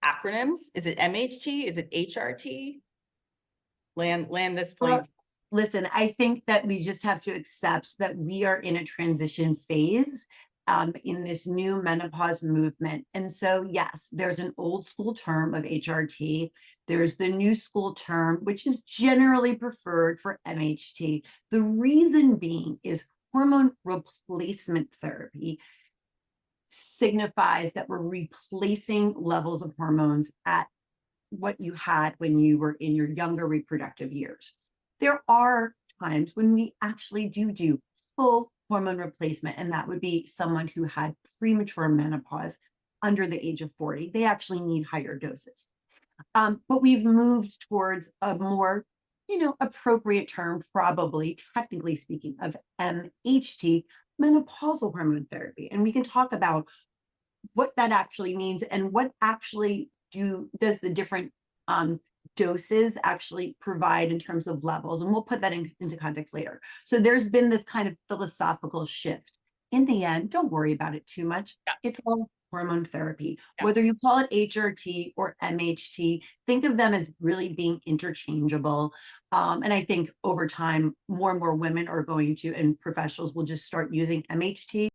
acronyms? Is it MHT? Is it HRT? Land this plane. Well, listen, I think that we just have to accept that we are in a transition phase in this new menopause movement. And so, yes, there's an old school term of HRT. There's the new school term, which is generally preferred for MHT. The reason being is hormone replacement therapy signifies that we're replacing levels of hormones at what you had when you were in your younger reproductive years. There are times when we actually do full hormone replacement, and that would be someone who had premature menopause under the age of 40. They actually need higher doses. But we've moved towards a more, appropriate term, probably technically speaking, of MHT, menopausal hormone therapy. And we can talk about what that actually means and what actually does the different doses actually provide in terms of levels. And we'll put that into context later. So there's been this kind of philosophical shift. In the end, don't worry about it too much. Yeah. It's all hormone therapy. Yeah. Whether you call it HRT or MHT, think of them as really being interchangeable. And I think over time, more and more women are going to, and professionals will just start using MHT